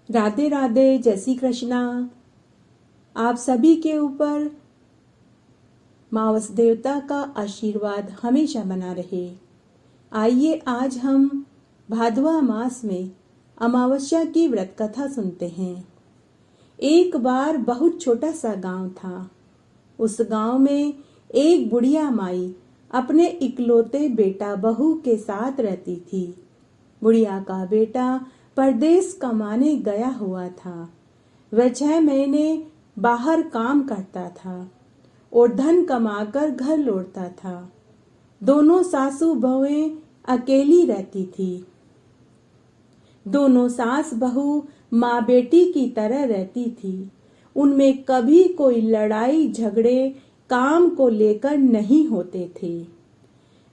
राधे राधे, जय श्री कृष्णा। आप सभी के ऊपर माँ वसुदेवता का आशीर्वाद हमेशा बना रहे। आइए आज हम भादवा मास में अमावस्या की व्रत कथा सुनते हैं। एक बार बहुत छोटा सा गांव था। उस गांव में एक बुढ़िया माई अपने इकलौते बेटा बहू के साथ रहती थी। बुढ़िया का बेटा परदेश कमाने गया हुआ था। वह 6 महीने बाहर काम करता था और धन कमाकर घर लौटता था। दोनों सासू बहुएं अकेली रहती थी। दोनों सास बहू माँ बेटी की तरह रहती थी। उनमें कभी कोई लड़ाई झगड़े काम को लेकर नहीं होते थे।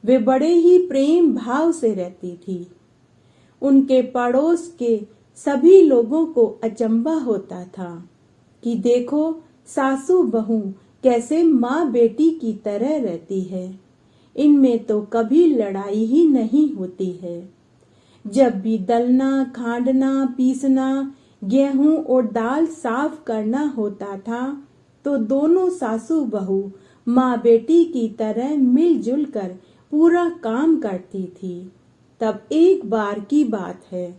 वे बड़े ही प्रेम भाव से रहती थी। उनके पड़ोस के सभी लोगों को अचंभा होता था कि देखो सासू बहू कैसे माँ बेटी की तरह रहती है। इनमें तो कभी लड़ाई ही नहीं होती है। जब भी दलना, खांडना, पीसना, गेहूं और दाल साफ करना होता था तो दोनों सासू बहू माँ बेटी की तरह मिलजुल कर पूरा काम करती थी। तब एक बार की बात है,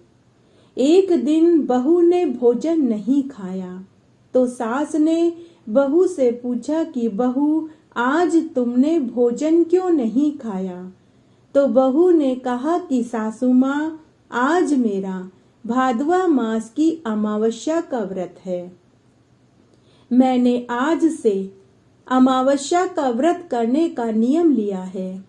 एक दिन बहू ने भोजन नहीं खाया तो सास ने बहू से पूछा कि बहू, आज तुमने भोजन क्यों नहीं खाया? तो बहू ने कहा कि सासू माँ, आज मेरा भादवा मास की अमावस्या का व्रत है। मैंने आज से अमावस्या का व्रत करने का नियम लिया है।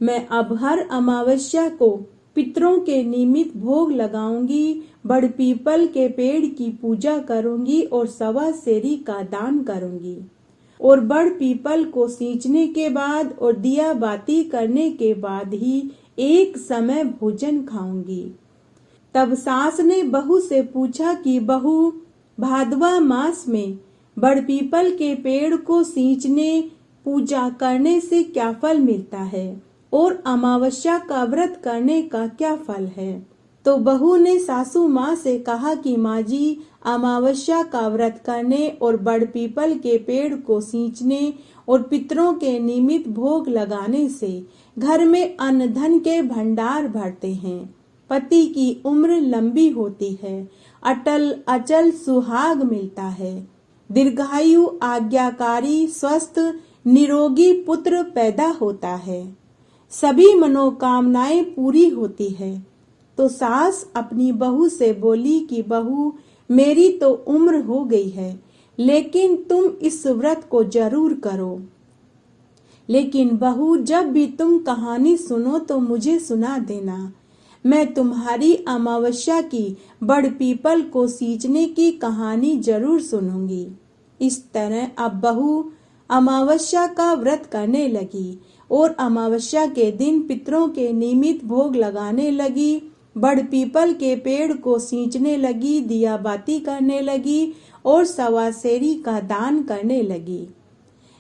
मैं अब हर अमावस्या को पितरों के निमित्त भोग लगाऊंगी, बड़ पीपल के पेड़ की पूजा करूंगी और 1.25 सेरी का दान करूंगी और बड़ पीपल को सींचने के बाद और दिया बाती करने के बाद ही एक समय भोजन खाऊंगी। तब सास ने बहू से पूछा कि बहू, भादवा मास में बड़ पीपल के पेड़ को सींचने पूजा करने से क्या फल मिलता है और अमावस्या का व्रत करने का क्या फल है? तो बहू ने सासू माँ से कहा कि माँ जी, अमावस्या का व्रत करने और बड़ पीपल के पेड़ को सींचने और पितरों के निमित्त भोग लगाने से घर में अन्न धन के भंडार भरते हैं, पति की उम्र लंबी होती है, अटल अचल सुहाग मिलता है, दीर्घायु आज्ञाकारी स्वस्थ निरोगी पुत्र पैदा होता है, सभी मनोकामनाएं पूरी होती है। तो सास अपनी बहू से बोली कि बहू, मेरी तो उम्र हो गई है, लेकिन तुम इस व्रत को जरूर करो। लेकिन बहू, जब भी तुम कहानी सुनो तो मुझे सुना देना। मैं तुम्हारी अमावस्या की बड़ पीपल को सींचने की कहानी जरूर सुनूंगी। इस तरह अब बहू अमावस्या का व्रत करने लगी और अमावस्या के दिन पितरों के निमित्त भोग लगाने लगी, बड़ पीपल के पेड़ को सींचने लगी, दिया बाती करने लगी और 1.25 सेरी का दान करने लगी।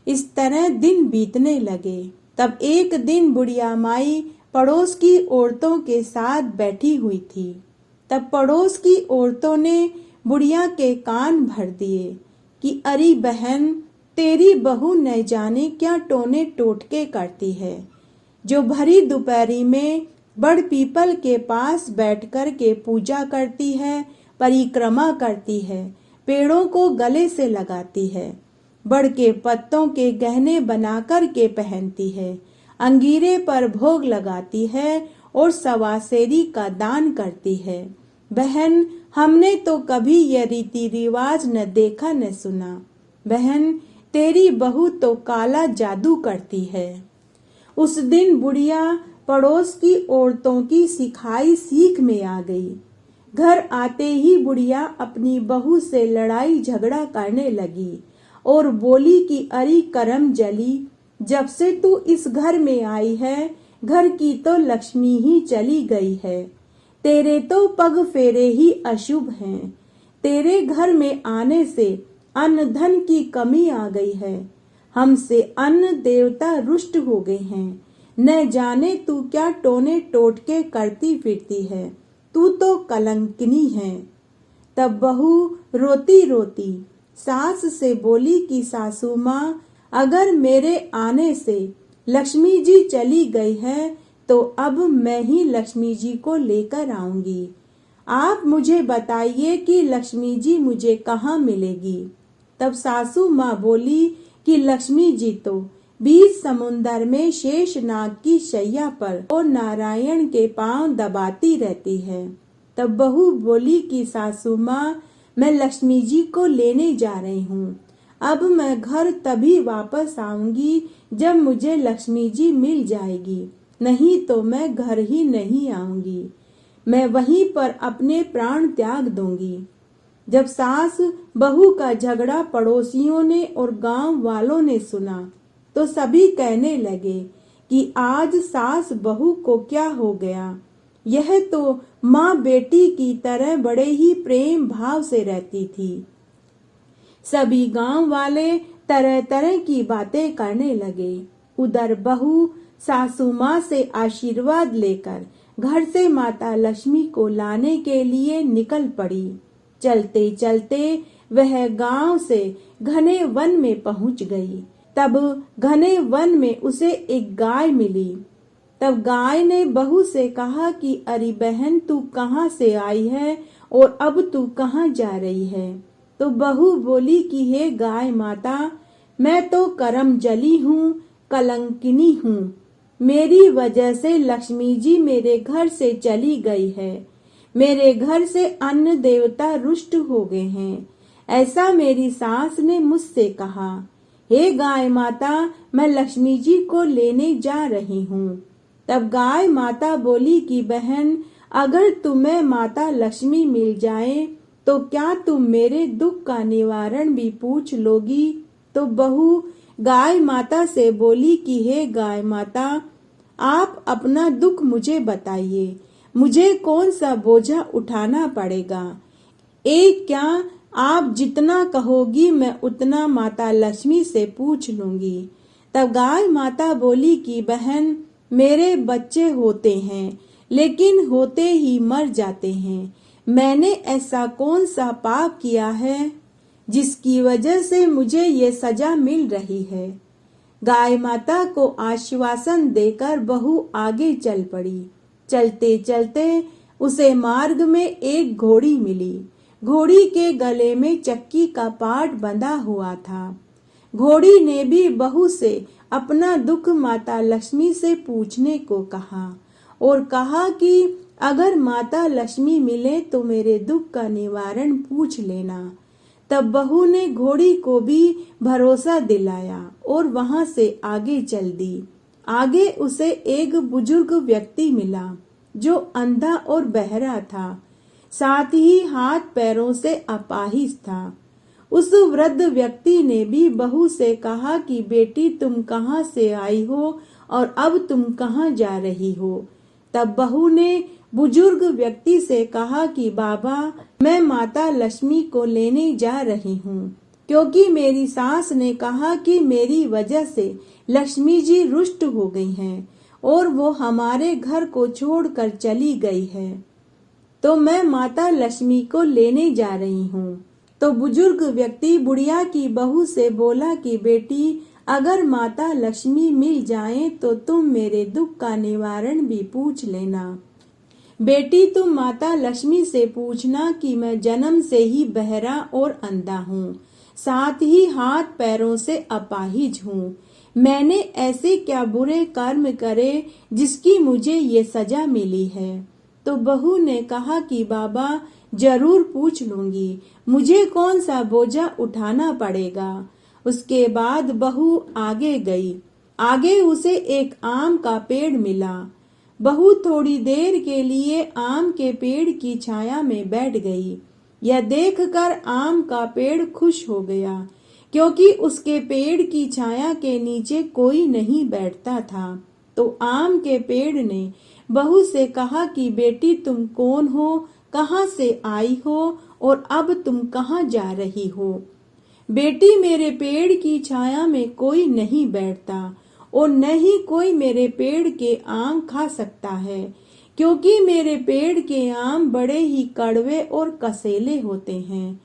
इस तरह दिन बीतने लगे। तब एक दिन बुढ़िया माई पड़ोस की औरतों के साथ बैठी हुई थी। तब पड़ोस की औरतों ने बुढ़िया के कान भर दिए कि अरे बहन, तेरी बहू न जाने क्या टोने टोटके करती है, जो भरी दोपहरी में बड़ पीपल के पास बैठकर के पूजा करती है, परिक्रमा करती है, पेड़ों को गले से लगाती है, बड़ के पत्तों के गहने बनाकर के पहनती है, अंगीरे पर भोग लगाती है और 1.25 सेरी का दान करती है। बहन, हमने तो कभी यह रीति रिवाज न देखा न सुना। बहन, तेरी बहू तो काला जादू करती है। उस दिन बुढ़िया पड़ोस की औरतों की सिखाई सीख में आ गई। घर आते ही बुढ़िया अपनी बहू से लड़ाई झगड़ा करने लगी और बोली कि अरे करम जली, जब से तू इस घर में आई है, घर की तो लक्ष्मी ही चली गई है। तेरे तो पग फेरे ही अशुभ हैं। तेरे घर में आने से अन्न धन की कमी आ गई है। हमसे अन्न देवता रुष्ट हो गए हैं। न जाने तू क्या टोने टोटके करती फिरती है। तू तो कलंकिनी है। तब बहू रोती रोती सास से बोली कि सासू माँ, अगर मेरे आने से लक्ष्मी जी चली गई है तो अब मैं ही लक्ष्मी जी को लेकर आऊंगी। आप मुझे बताइए कि लक्ष्मी जी मुझे कहाँ मिलेगी। तब सासू माँ बोली कि लक्ष्मी जी तो बीच समुन्दर में शेषनाग की शैया पर और नारायण के पांव दबाती रहती है। तब बहू बोली कि सासू माँ, मैं लक्ष्मी जी को लेने जा रही हूँ। अब मैं घर तभी वापस आऊंगी जब मुझे लक्ष्मी जी मिल जाएगी, नहीं तो मैं घर ही नहीं आऊंगी। मैं वहीं पर अपने प्राण त्याग दूंगी। जब सास बहू का झगड़ा पड़ोसियों ने और गांव वालों ने सुना तो सभी कहने लगे कि आज सास बहू को क्या हो गया। यह तो माँ बेटी की तरह बड़े ही प्रेम भाव से रहती थी। सभी गांव वाले तरह तरह की बातें करने लगे। उधर बहू सासू माँ से आशीर्वाद लेकर घर से माता लक्ष्मी को लाने के लिए निकल पड़ी। चलते चलते वह गांव से घने वन में पहुंच गई। तब घने वन में उसे एक गाय मिली। तब गाय ने बहू से कहा कि अरे बहन, तू कहाँ से आई है और अब तू कहाँ जा रही है। तो बहू बोली कि हे गाय माता, मैं तो करम जली हूँ, कलंकिनी हूँ। मेरी वजह से लक्ष्मी जी मेरे घर से चली गई है। मेरे घर से अन्न देवता रुष्ट हो गए हैं, ऐसा मेरी सास ने मुझसे कहा। हे गाय माता, मैं लक्ष्मी जी को लेने जा रही हूँ। तब गाय माता बोली कि बहन, अगर तुम्हें माता लक्ष्मी मिल जाए तो क्या तुम मेरे दुख का निवारण भी पूछ लोगी। तो बहू गाय माता से बोली कि हे गाय माता, आप अपना दुख मुझे बताइए, मुझे कौन सा बोझा उठाना पड़ेगा। एक क्या, आप जितना कहोगी मैं उतना माता लक्ष्मी से पूछ लूंगी। तब गाय माता बोली कि बहन, मेरे बच्चे होते हैं लेकिन होते ही मर जाते हैं। मैंने ऐसा कौन सा पाप किया है जिसकी वजह से मुझे ये सजा मिल रही है। गाय माता को आश्वासन देकर बहू आगे चल पड़ी। चलते चलते उसे मार्ग में एक घोड़ी मिली। घोड़ी के गले में चक्की का पाट बंधा हुआ था। घोड़ी ने भी बहू से अपना दुख माता लक्ष्मी से पूछने को कहा और कहा कि अगर माता लक्ष्मी मिले तो मेरे दुख का निवारण पूछ लेना। तब बहू ने घोड़ी को भी भरोसा दिलाया और वहां से आगे चल दी। आगे उसे एक बुजुर्ग व्यक्ति मिला जो अंधा और बहरा था, साथ ही हाथ पैरों से अपाहिज था। उस वृद्ध व्यक्ति ने भी बहू से कहा कि बेटी, तुम कहाँ से आई हो और अब तुम कहाँ जा रही हो। तब बहू ने बुजुर्ग व्यक्ति से कहा कि बाबा, मैं माता लक्ष्मी को लेने जा रही हूँ, क्योंकि मेरी सास ने कहा कि मेरी वजह से लक्ष्मी जी रुष्ट हो गई हैं और वो हमारे घर को छोड़कर चली गई है, तो मैं माता लक्ष्मी को लेने जा रही हूँ। तो बुजुर्ग व्यक्ति बुढ़िया की बहू से बोला कि बेटी, अगर माता लक्ष्मी मिल जाए तो तुम मेरे दुख का निवारण भी पूछ लेना। बेटी, तुम माता लक्ष्मी से पूछना कि मैं जन्म से ही बहरा और अंधा हूँ, साथ ही हाथ पैरों से अपाहिज हूँ। मैंने ऐसे क्या बुरे कर्म करे जिसकी मुझे ये सजा मिली है। तो बहू ने कहा कि बाबा, जरूर पूछ लूंगी, मुझे कौन सा बोझा उठाना पड़ेगा। उसके बाद बहू आगे गई। आगे उसे एक आम का पेड़ मिला। बहू थोड़ी देर के लिए आम के पेड़ की छाया में बैठ गई। यह देखकर आम का पेड़ खुश हो गया, क्योंकि उसके पेड़ की छाया के नीचे कोई नहीं बैठता था। तो आम के पेड़ ने बहू से कहा कि बेटी, तुम कौन हो, कहाँ से आई हो और अब तुम कहाँ जा रही हो। बेटी, मेरे पेड़ की छाया में कोई नहीं बैठता और न ही कोई मेरे पेड़ के आम खा सकता है, क्योंकि मेरे पेड़ के आम बड़े ही कड़वे और कसेले होते हैं।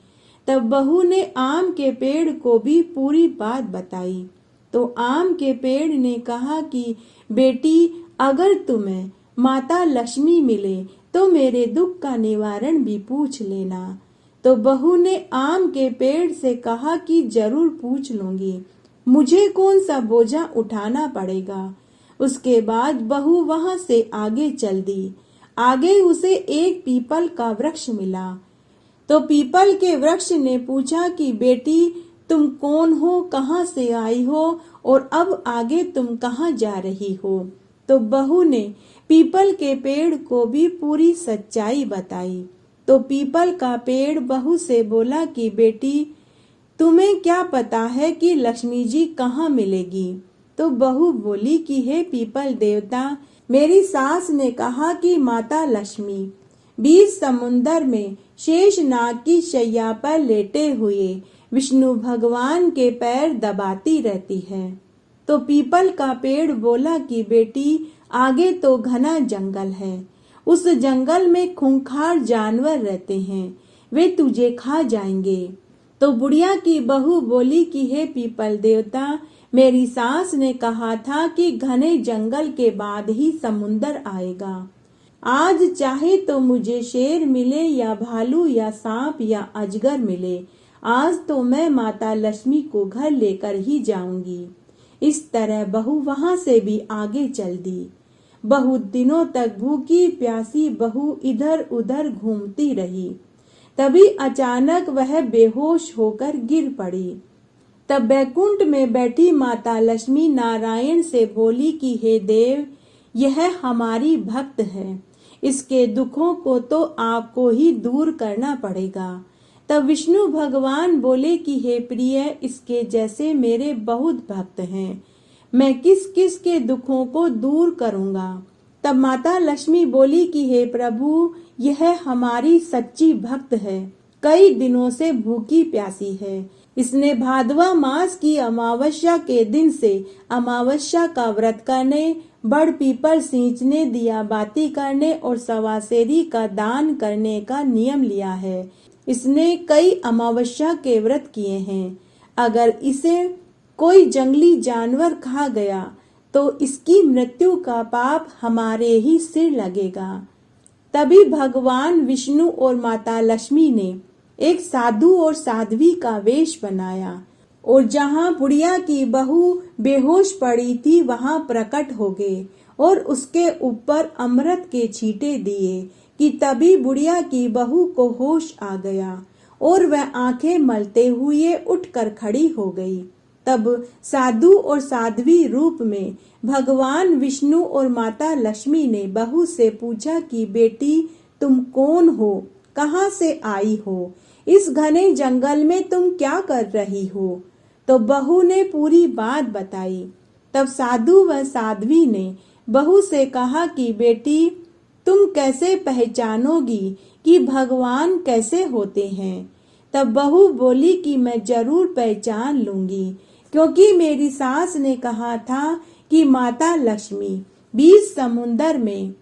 तब बहू ने आम के पेड़ को भी पूरी बात बताई। तो आम के पेड़ ने कहा कि बेटी, अगर तुम्हें माता लक्ष्मी मिले तो मेरे दुख का निवारण भी पूछ लेना। तो बहू ने आम के पेड़ से कहा कि जरूर पूछ लूंगी, मुझे कौन सा बोझा उठाना पड़ेगा। उसके बाद बहू वहां से आगे चल दी। आगे उसे एक पीपल का वृक्ष मिला। तो पीपल के वृक्ष ने पूछा कि बेटी, तुम कौन हो, कहाँ से आई हो और अब आगे तुम कहाँ जा रही हो। तो बहू ने पीपल के पेड़ को भी पूरी सच्चाई बताई। तो पीपल का पेड़ बहू से बोला कि बेटी, तुम्हें क्या पता है कि लक्ष्मी जी कहाँ मिलेगी। तो बहू बोली कि हे पीपल देवता, मेरी सास ने कहा कि माता लक्ष्मी बीच समुन्दर में शेषनाग की शैया पर लेटे हुए विष्णु भगवान के पैर दबाती रहती है। तो पीपल का पेड़ बोला कि बेटी, आगे तो घना जंगल है, उस जंगल में खूंखार जानवर रहते हैं, वे तुझे खा जाएंगे। तो बुढ़िया की बहू बोली कि हे पीपल देवता, मेरी सास ने कहा था कि घने जंगल के बाद ही समुंदर आएगा। आज चाहे तो मुझे शेर मिले या भालू या सांप या अजगर मिले, आज तो मैं माता लक्ष्मी को घर लेकर ही जाऊंगी। इस तरह बहू वहां से भी आगे चल दी। बहुत दिनों तक भूखी प्यासी बहू इधर उधर घूमती रही। तभी अचानक वह बेहोश होकर गिर पड़ी। तब बैकुंठ में बैठी माता लक्ष्मी नारायण से बोली कि हे देव, यह हमारी भक्त है, इसके दुखों को तो आपको ही दूर करना पड़ेगा। तब विष्णु भगवान बोले कि हे प्रिय, इसके जैसे मेरे बहुत भक्त हैं, मैं किस किस के दुखों को दूर करूंगा। तब माता लक्ष्मी बोली कि हे प्रभु, यह हमारी सच्ची भक्त है, कई दिनों से भूखी प्यासी है। इसने भादवा मास की अमावस्या के दिन से अमावस्या का व्रत करने, बड़ पीपल सींचने, दिया बाती करने और सवासेरी का दान करने का नियम लिया है। इसने कई अमावस्या के व्रत किए हैं। अगर इसे कोई जंगली जानवर खा गया तो इसकी मृत्यु का पाप हमारे ही सिर लगेगा। तभी भगवान विष्णु और माता लक्ष्मी ने एक साधु और साध्वी का वेश बनाया और जहाँ बुढ़िया की बहू बेहोश पड़ी थी वहाँ प्रकट हो गए और उसके ऊपर अमृत के छींटे दिए कि तभी बुढ़िया की बहू को होश आ गया और वह आंखें मलते हुए उठकर खड़ी हो गई। तब साधु और साध्वी रूप में भगवान विष्णु और माता लक्ष्मी ने बहू से पूछा कि बेटी, तुम कौन हो, कहाँ से आई हो, इस घने जंगल में तुम क्या कर रही हो। तो बहू ने पूरी बात बताई। तब साधु व साध्वी ने बहू से कहा कि बेटी, तुम कैसे पहचानोगी कि भगवान कैसे होते हैं। तब बहू बोली कि मैं जरूर पहचान लूंगी, क्योंकि मेरी सास ने कहा था कि माता लक्ष्मी बीच समुन्दर में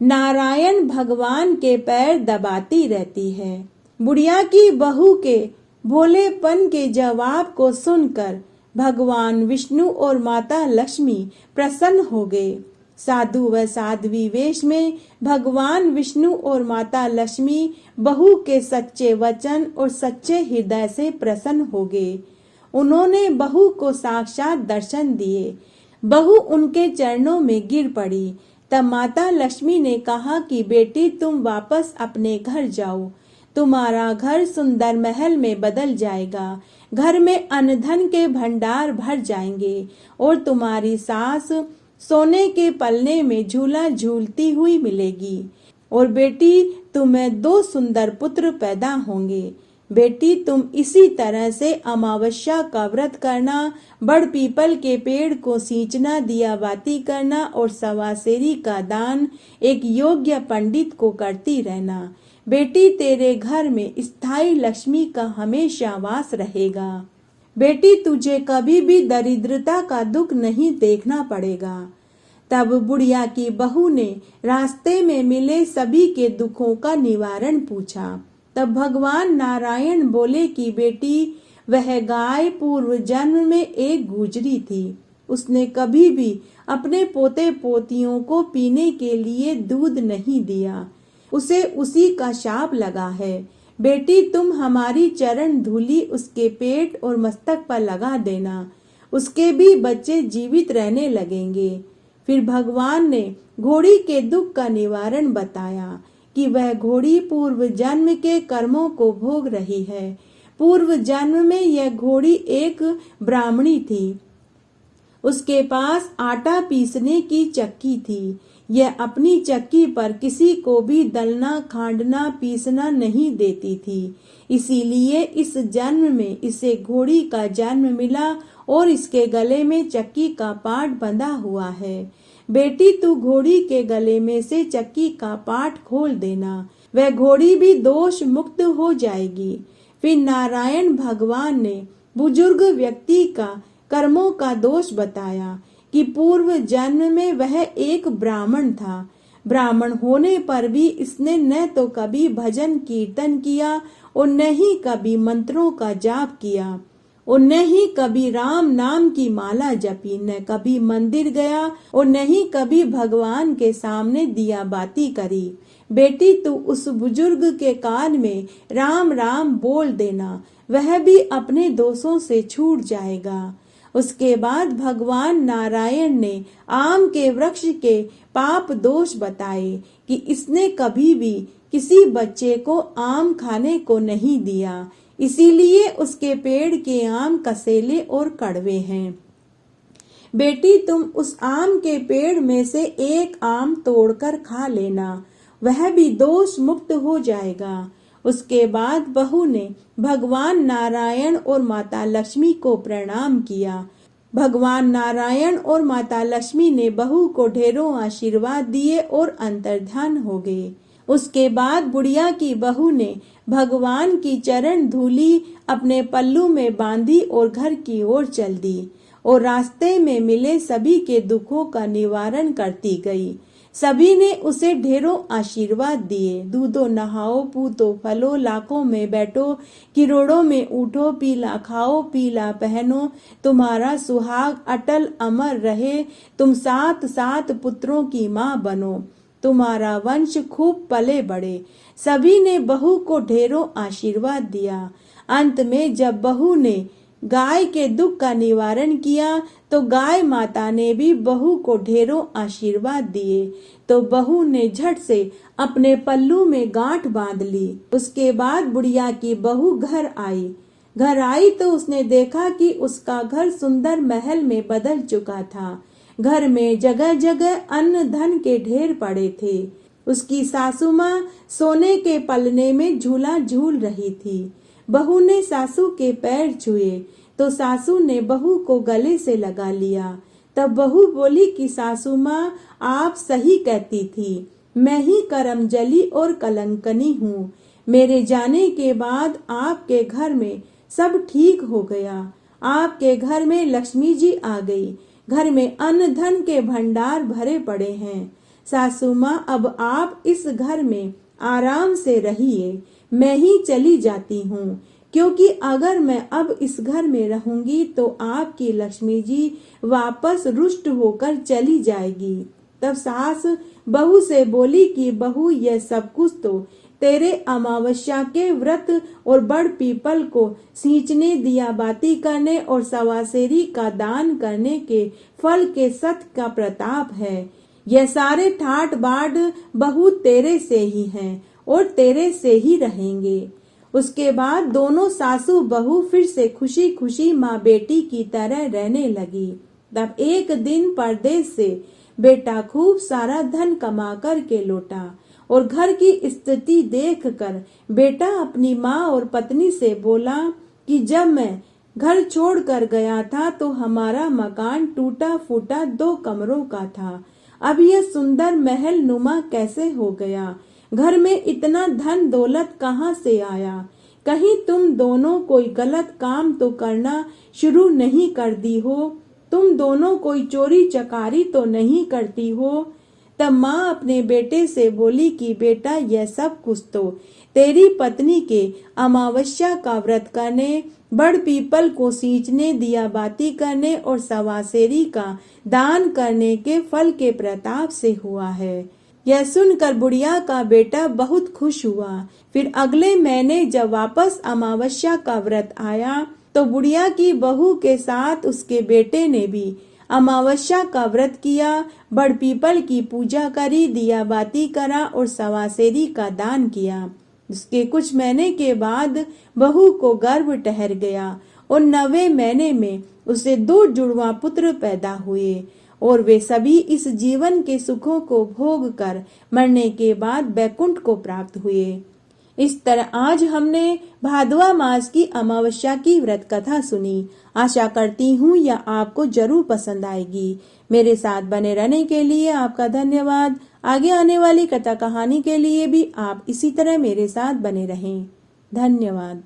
नारायण भगवान के पैर दबाती रहती है। बुढ़िया की बहू के भोलेपन के जवाब को सुनकर भगवान विष्णु और माता लक्ष्मी प्रसन्न हो गए। साधु व साध्वी वेश में भगवान विष्णु और माता लक्ष्मी बहू के सच्चे वचन और सच्चे हृदय से प्रसन्न हो गए। उन्होंने बहू को साक्षात दर्शन दिए। बहू उनके चरणों में गिर पड़ी। तब माता लक्ष्मी ने कहा कि बेटी, तुम वापस अपने घर जाओ, तुम्हारा घर सुंदर महल में बदल जाएगा, घर में अन्न धन के भंडार भर जाएंगे और तुम्हारी सास सोने के पलने में झूला झूलती हुई मिलेगी। और बेटी, तुम्हें 2 सुंदर पुत्र पैदा होंगे। बेटी, तुम इसी तरह से अमावस्या का व्रत करना, बड़ पीपल के पेड़ को सींचना, दिया बाती करना और सवासेरी का दान एक योग्य पंडित को करती रहना। बेटी, तेरे घर में स्थायी लक्ष्मी का हमेशा वास रहेगा। बेटी, तुझे कभी भी दरिद्रता का दुख नहीं देखना पड़ेगा। तब बुढ़िया की बहू ने रास्ते में मिले सभी के दुखों का निवारण पूछा। तब भगवान नारायण बोले कि बेटी, वह गाय पूर्व जन्म में एक गुजरी थी। उसने कभी भी अपने पोते पोतियों को पीने के लिए दूध नहीं दिया। उसे उसी का शाप लगा है। बेटी, तुम हमारी चरण धूलि उसके पेट और मस्तक पर लगा देना, उसके भी बच्चे जीवित रहने लगेंगे। फिर भगवान ने घोड़ी के दुख का निवारण बताया कि वह घोड़ी पूर्व जन्म के कर्मों को भोग रही है। पूर्व जन्म में यह घोड़ी एक ब्राह्मणी थी। उसके पास आटा पीसने की चक्की थी। यह अपनी चक्की पर किसी को भी दलना, खांडना, पीसना नहीं देती थी। इसीलिए इस जन्म में इसे घोड़ी का जन्म मिला और इसके गले में चक्की का पाट बंधा हुआ है। बेटी, तू घोड़ी के गले में से चक्की का पाट खोल देना, वह घोड़ी भी दोष मुक्त हो जाएगी। फिर नारायण भगवान ने बुजुर्ग व्यक्ति का कर्मों का दोष बताया कि पूर्व जन्म में वह एक ब्राह्मण था। ब्राह्मण होने पर भी इसने न तो कभी भजन कीर्तन किया और न ही कभी मंत्रों का जाप किया और न ही कभी राम नाम की माला जपी, न कभी मंदिर गया और न ही कभी भगवान के सामने दिया बाती करी। बेटी, तू उस बुजुर्ग के कान में राम राम बोल देना, वह भी अपने दोषों से छूट जाएगा। उसके बाद भगवान नारायण ने आम के वृक्ष के पाप दोष बताए कि इसने कभी भी किसी बच्चे को आम खाने को नहीं दिया, इसीलिए उसके पेड़ के आम कसेले और कड़वे हैं। बेटी, तुम उस आम के पेड़ में से एक आम तोड़कर खा लेना, वह भी दोष मुक्त हो जाएगा। उसके बाद बहू ने भगवान नारायण और माता लक्ष्मी को प्रणाम किया। भगवान नारायण और माता लक्ष्मी ने बहू को ढेरों आशीर्वाद दिए और अंतर्ध्यान हो गए। उसके बाद बुढ़िया की बहू ने भगवान की चरण धूली अपने पल्लू में बांधी और घर की ओर चल दी और रास्ते में मिले सभी के दुखों का निवारण करती गई। सभी ने उसे ढेरों आशीर्वाद दिए। दूधो नहाओ, पूतो फलो, लाखों में बैठो, किरोड़ों में उठो, पीला खाओ, पीला पहनो, तुम्हारा सुहाग अटल अमर रहे, तुम 7 पुत्रों की माँ बनो, तुम्हारा वंश खूब पले बढ़े। सभी ने बहू को ढेरों आशीर्वाद दिया। अंत में जब बहू ने गाय के दुख का निवारण किया तो गाय माता ने भी बहू को ढेरों आशीर्वाद दिए। तो बहू ने झट से अपने पल्लू में गांठ बांध ली। उसके बाद बुढ़िया की बहू घर आई तो उसने देखा कि उसका घर सुंदर महल में बदल चुका था। घर में जगह जगह अन्न धन के ढेर पड़े थे। उसकी सासू माँ सोने के पलने में झूला झूल रही थी। बहू ने सासू के पैर छुए तो सासू ने बहू को गले से लगा लिया। तब बहू बोली कि सासू माँ, आप सही कहती थी, मैं ही करमजली और कलंकनी हूँ। मेरे जाने के बाद आपके घर में सब ठीक हो गया। आपके घर में लक्ष्मी जी आ गई। घर में अन्न धन के भंडार भरे पड़े हैं। सासू माँ, अब आप इस घर में आराम से रहिए, मैं ही चली जाती हूँ, क्योंकि अगर मैं अब इस घर में रहूंगी तो आपकी लक्ष्मी जी वापस रुष्ट होकर चली जाएगी। तब सास बहू से बोली कि बहू, यह सब कुछ तो तेरे अमावस्या के व्रत और बड़ पीपल को सींचने, दिया बाती करने और सवासेरी का दान करने के फल के सत का प्रताप है। यह सारे ठाट बाट बहू तेरे से ही हैं और तेरे से ही रहेंगे। उसके बाद दोनों सासू बहू फिर से खुशी खुशी माँ बेटी की तरह रहने लगी। तब एक दिन परदेश से बेटा खूब सारा धन कमा कर के लौटा और घर की स्थिति देखकर बेटा अपनी माँ और पत्नी से बोला कि जब मैं घर छोड़कर गया था तो हमारा मकान टूटा फूटा 2 कमरों का था। अब यह सुंदर महल नुमा कैसे हो गया? घर में इतना धन दौलत कहाँ से आया? कहीं तुम दोनों कोई गलत काम तो करना शुरू नहीं कर दी हो? तुम दोनों कोई चोरी चकारी तो नहीं करती हो? तब माँ अपने बेटे से बोली कि बेटा, यह सब कुछ तो तेरी पत्नी के अमावस्या का व्रत करने, बड़ पीपल को सींचने, दिया बाती करने और सवासेरी का दान करने के फल के प्रताप से हुआ है। यह सुनकर बुढ़िया का बेटा बहुत खुश हुआ। फिर अगले महीने जब वापस अमावस्या का व्रत आया तो बुढ़िया की बहू के साथ उसके बेटे ने भी अमावस्या का व्रत किया, बड़ पीपल की पूजा करी, दिया बाती करा और सवासेरी का दान किया। उसके कुछ महीने के बाद बहू को गर्भ ठहर गया और 9वें महीने में उसे 2 जुड़वा पुत्र पैदा हुए और वे सभी इस जीवन के सुखों को भोग कर मरने के बाद बैकुंठ को प्राप्त हुए। इस तरह आज हमने भादवा मास की अमावस्या की व्रत कथा सुनी। आशा करती हूँ यह आपको जरूर पसंद आएगी। मेरे साथ बने रहने के लिए आपका धन्यवाद। आगे आने वाली कथा कहानी के लिए भी आप इसी तरह मेरे साथ बने रहें। धन्यवाद।